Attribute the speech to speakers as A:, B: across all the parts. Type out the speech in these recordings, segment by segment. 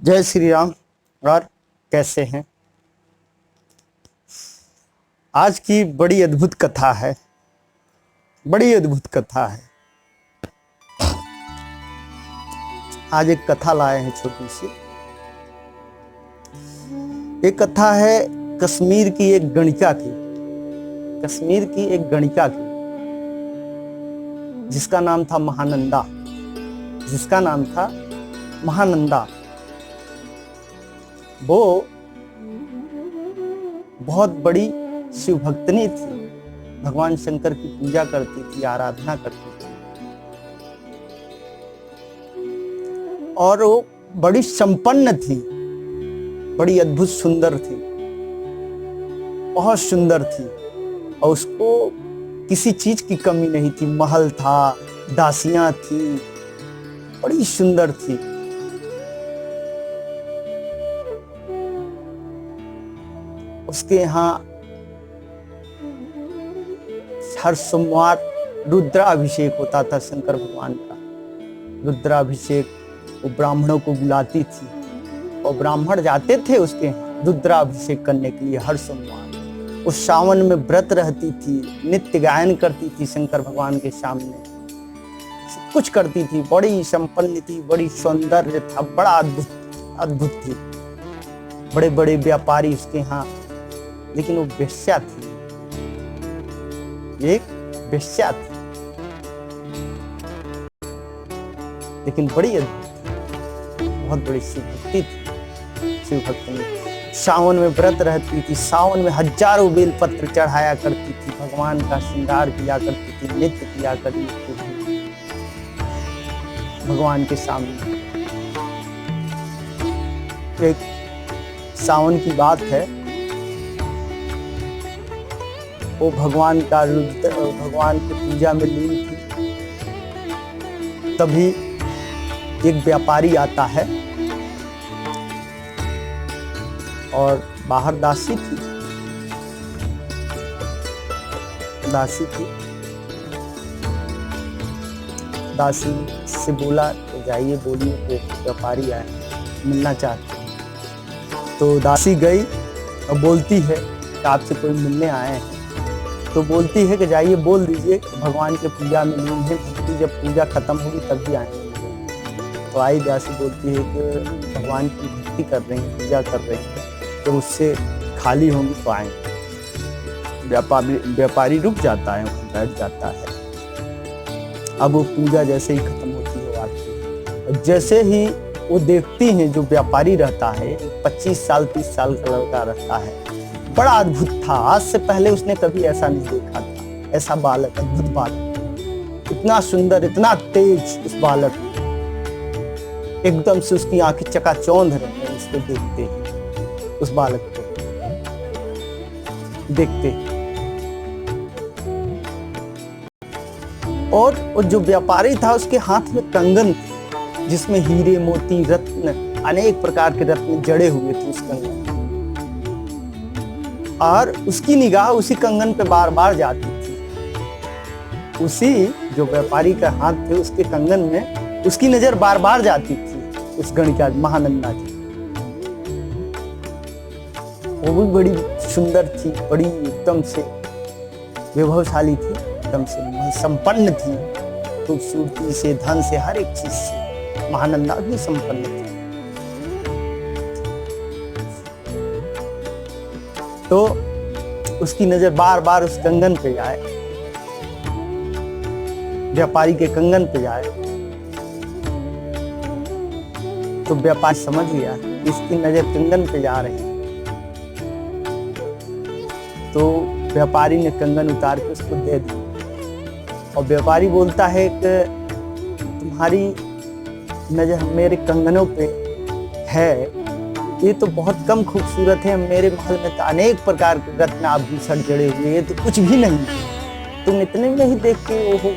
A: जय श्री राम। और कैसे हैं? आज की बड़ी अद्भुत कथा है, बड़ी अद्भुत कथा है। आज एक कथा लाए हैं छोटी सी। एक कथा है कश्मीर की एक गणिका की, कश्मीर की एक गणिका की, जिसका नाम था महानंदा, जिसका नाम था महानंदा। वो बहुत बड़ी शिव भक्तनी थी, भगवान शंकर की पूजा करती थी, आराधना करती थी, और वो बड़ी संपन्न थी, बड़ी अद्भुत सुंदर थी, बहुत सुंदर थी। और उसको किसी चीज की कमी नहीं थी। महल था, दासियां थी, बड़ी सुंदर थी। उसके यहाँ हर सोमवार रुद्राभिषेक होता था शंकर भगवान का। रुद्राभिषेक वो ब्राह्मणों को बुलाती थी और ब्राह्मण जाते थे उसके यहाँ रुद्राभिषेक करने के लिए हर सोमवार। उस सावन में व्रत रहती थी, नित्य गायन करती थी शंकर भगवान के सामने, सब कुछ करती थी, बड़ी संपन्न थी, बड़ी सौंदर्य था, बड़ा अद्भुत अद्भुत थी। बड़े बड़े व्यापारी उसके यहाँ, लेकिन वो वेश्या थी, एक वेश्या थी, लेकिन बड़ी अद्भुत थी, बहुत बड़ी शिव भक्ति थी, शिव भक्ति। सावन में व्रत रहती थी, सावन में हजारों बेल पत्र चढ़ाया करती थी, भगवान का श्रृंगार किया करती थी, नृत्य किया करती थी भगवान के सामने। एक सावन की बात है, वो भगवान की पूजा में लीन थी। तभी एक व्यापारी आता है और बाहर दासी थी, दासी थी। दासी से बोला तो जाइए, बोलिए कि व्यापारी आए, मिलना चाहते हैं। तो दासी गई और बोलती है कि आपसे कोई मिलने आए हैं। तो बोलती है कि जाइए बोल दीजिए भगवान के पूजा में लीन है, भक्ति जब पूजा खत्म होगी तब भी आएंगे। तो आई दासी बोलती है कि भगवान की भक्ति कर रही हैं, पूजा कर रही हैं, तो उससे खाली होंगी तो आएंगे। व्यापारी रुक जाता है, बैठ जाता है। अब वो पूजा जैसे ही खत्म होती है आती है, जैसे ही वो देखती हैं, जो व्यापारी रहता है 25 साल 30 साल का लड़का रहता है, बड़ा अद्भुत था। आज से पहले उसने कभी ऐसा नहीं देखा था, ऐसा बालक, अद्भुत बालक, इतना सुंदर, इतना तेज उस बालक में। एकदम से उसकी आंखें चकाचौंध रही हैं उसको देखते, उस बालक को देखते। और वो जो व्यापारी था उसके हाथ में कंगन थे, जिसमें हीरे मोती रत्न, अनेक प्रकार के रत्न जड़े हुए थे उस कंगन। और उसकी निगाह उसी कंगन पे बार बार जाती थी। उसी जो व्यापारी का हाथ थे उसके कंगन में उसकी नजर बार बार जाती थी, उस गणिका महानंदा जी। वो भी बड़ी सुंदर थी, बड़ी एकदम से वैभवशाली थी, एकदम से संपन्न थी, खूबसूरती से, धन से, हर एक चीज से महानंदा भी संपन्न थी। तो उसकी नजर बार बार उस कंगन पे जाए, व्यापारी के कंगन पे जाए। तो व्यापारी समझ गया इसकी नजर कंगन पे जा रही है। तो व्यापारी ने कंगन उतार के उसको दे दी, और व्यापारी बोलता है कि तुम्हारी नजर मेरे कंगनों पे है, ये तो बहुत कम खूबसूरत है, मेरे महल में तो अनेक प्रकार के रत्न आभूषण जड़े हुए, ये तो कुछ भी नहीं, तुम इतने में ही देख के वो हो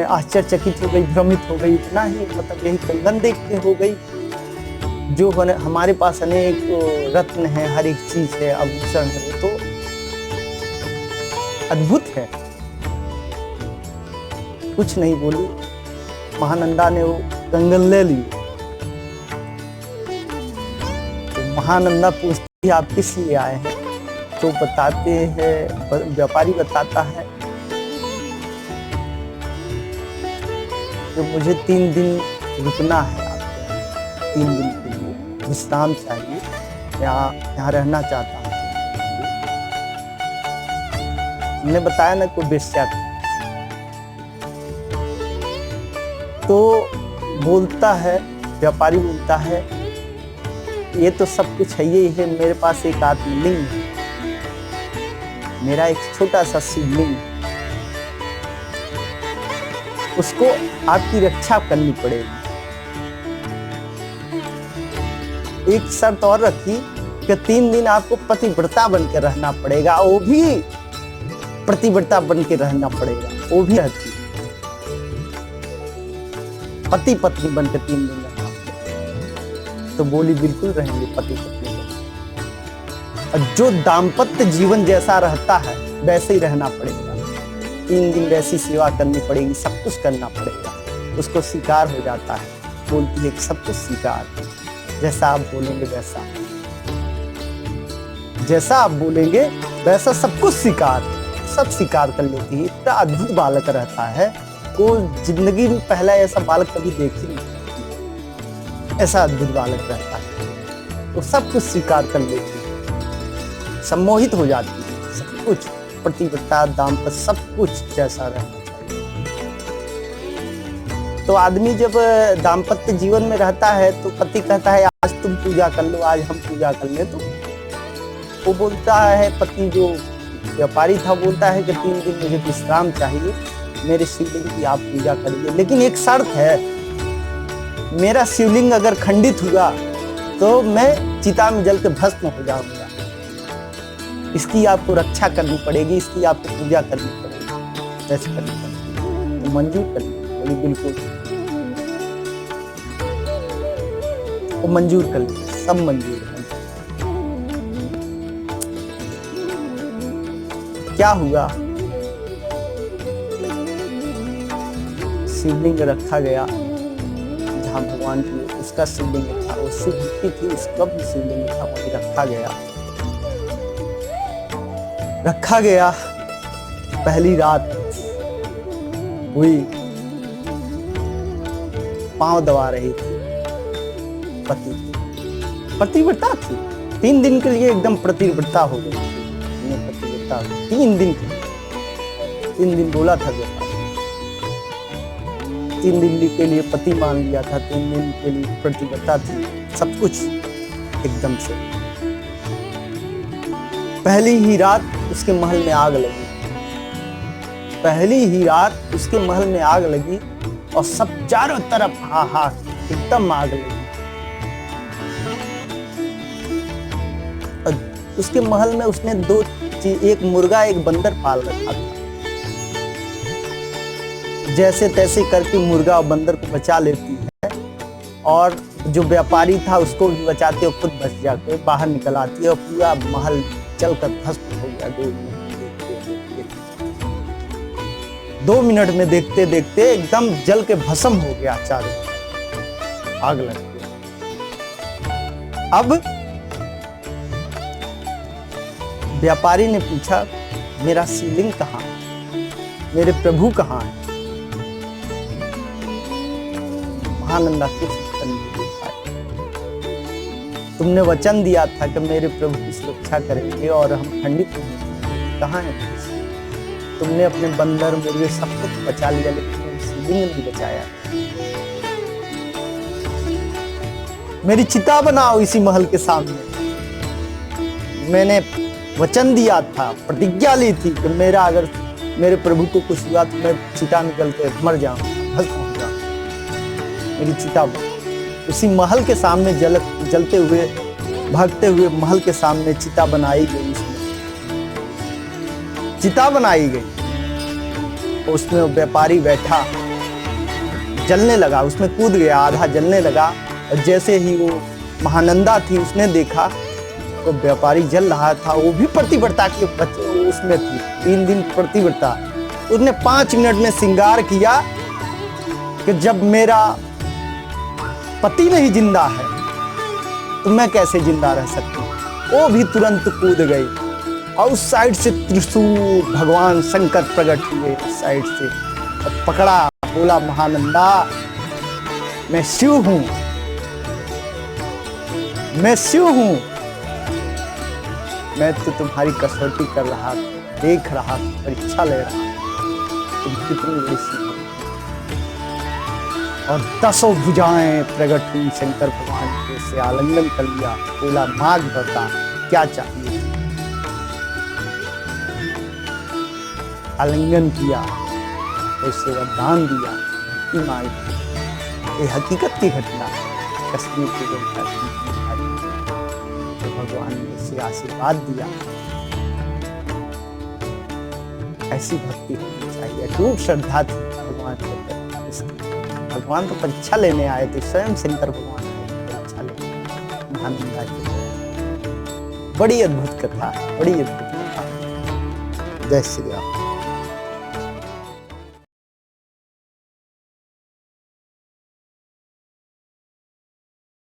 A: आश्चर्यचकित हो गई, भ्रमित हो गई, इतना ही, मतलब यही कंगन देख के हो गई, जो हमारे पास अनेक रत्न है, हर एक चीज है, आभूषण है, वो तो अद्भुत है। कुछ नहीं बोली, महानंदा ने वो कंगन ले ली। तो महानंदा पूछती है आप किस लिए आए हैं? तो बताते हैं, व्यापारी बताता है कि मुझे 3 दिन रुकना है, आपको 3 दिन के लिए विश्राम चाहिए, यहाँ रहना चाहता हूँ। हमने बताया ना कोई बेश्या था। तो बोलता है, व्यापारी बोलता है ये तो सब कुछ है ही है, मेरे पास एक आत्मलिंग है, मेरा एक छोटा सा शिवलिंग, उसको आपकी रक्षा करनी पड़ेगी। एक शर्त और रखी कि 3 दिन आपको पतिव्रता बनकर रहना पड़ेगा, वो भी प्रतिव्रता बन के रहना पड़ेगा, वो भी रहती पति पत्नी बनकर 3 दिन रहना पड़ेगा। तो बोली बिल्कुल रहेंगे पति पत्नी बनकर, और जो दाम्पत्य जीवन जैसा रहता है वैसे ही रहना पड़ेगा। 3 दिन वैसी सेवा करनी पड़ेगी, सब कुछ करना पड़ेगा। उसको स्वीकार हो जाता है, बोलती है कि सब कुछ स्वीकार, जैसा आप बोलेंगे वैसा, जैसा आप बोलेंगे वैसा सब कुछ स्वीकार, सब स्वीकार कर लेती है। इतना अद्भुत बालक रहता है, वो जिंदगी में पहला ऐसा बालक कभी देखी नहीं, ऐसा अद्भुत बालक रहता है। तो सब कुछ स्वीकार कर लेती है, सम्मोहित हो जाती है, सब कुछ प्रतिव्रता दाम्पत्य सब कुछ जैसा रहना चाहिए। तो आदमी जब दाम्पत्य जीवन में रहता है तो पति कहता है आज तुम पूजा कर लो, आज हम पूजा कर ले। तो वो बोलता है, पति जो व्यापारी था बोलता है कि 3 दिन मुझे विश्राम चाहिए, मेरे शिवलिंग की आप पूजा करिए, लेकिन एक शर्त है, मेरा शिवलिंग अगर खंडित हुआ तो मैं चिता में जल के भस्म हो जाऊंगा, इसकी आपको रक्षा करनी पड़ेगी, इसकी आपको पूजा करनी पड़ेगी, कैसे करनी पड़ेगी? तो मंजूर कर ली, बोली बिल्कुल, वो मंजूर कर ली, सब मंजूर है। क्या हुआ? शिवलिंग रखा गया जहाँ भगवान की उसका शिवलिंग था, वो शिव भक्ति थी, उसका भी शिवलिंग था, वही रखा गया। रखा गया, पहली रात हुई, पांव दबा रही थी प्रतिव्रता थी, 3 दिन के लिए एकदम प्रतिव्रता हो गई, 3 दिन के, 3 दिन बोला था व्यापारी, 3 दिन के लिए पति मान लिया था, 3 दिन के लिए प्रतिव्रता थी, सब कुछ एकदम से। पहली ही रात उसके महल में आग लगी, पहली ही रात उसके महल में आग लगी, और सब चारों तरफ हाहाकार, एकदम आग लगी। उसके महल में उसने 2 चीज, एक मुर्गा एक बंदर पाल रखा था, जैसे तैसे करके मुर्गा और बंदर को बचा लेती है, और जो व्यापारी था उसको भी बचाते हुए खुद बच जाकर बाहर निकल आती है, और पूरा महल जलकर भस्म हो गया। 2 मिनट में देखते देखते एकदम जल के भस्म हो गया, चारों आग लग गई। अब व्यापारी ने पूछा मेरा शिवलिंग कहाँ है, मेरे प्रभु कहाँ है? महानंदा कुछ उत्तर नहीं दे पाए। तुमने वचन दिया था कि मेरे प्रभु की सुरक्षा करेंगे और हम खंडित नहीं, कहाँ है? तुमने अपने बंदर मुर्गे सब कुछ बचा लिया, लेकिन शिवलिंग नहीं बचाया। मेरी चिता बनाओ इसी महल के सामने। मैंने वचन दिया था, प्रतिज्ञा ली थी कि मेरा अगर मेरे प्रभु को कुछ हुआ तो मैं चिता में जल के मर जाऊंगा, भस्म हो जाऊंगा। मेरी चिता उसी महल के सामने जलते हुए भागते हुए महल के सामने चिता बनाई गई। चिता बनाई गई, उसमें व्यापारी बैठा, जलने लगा, उसमें कूद गया, आधा जलने लगा। और जैसे ही वो महानंदा थी उसने देखा तो व्यापारी जल रहा था, वो भी प्रतिव्रता के उसमें थी, 3 दिन प्रतिव्रता। उसने 5 मिनट में श्रृंगार किया कि जब मेरा पति नहीं जिंदा है तो मैं कैसे जिंदा रह सकती हूँ। वो भी तुरंत कूद गई और उस साइड से त्रिशूल भगवान शंकर प्रकट हुए उस साइड से और पकड़ा, बोला महानंदा मैं शिव हूं, मैं शिव हूं, मैं तो तुम्हारी कसौटी कर रहा, देख रहा, परीक्षा ले रहा, तुम कितनी बड़ी शिव हो। और 10 भुजाएं प्रकट हुई शंकर भगवान के, से आलिंगन कर लिया, बोला मांग बता क्या चाहिए। आलिंगन किया, उसे वरदान दिया, मुक्ति मांगी। ये हकीकत की घटना कश्मीर की जनता तो भगवान ने उसे आशीर्वाद दिया। ऐसी भक्ति होनी चाहिए, अटूट श्रद्धा थी भगवान के प्रति। भगवान तो परीक्षा लेने आए थे, स्वयं शंकर भगवान आए परीक्षा लेने महानंदा की। बड़ी अद्भुत कथा, बड़ी अद्भुत कथा। जय श्री राम।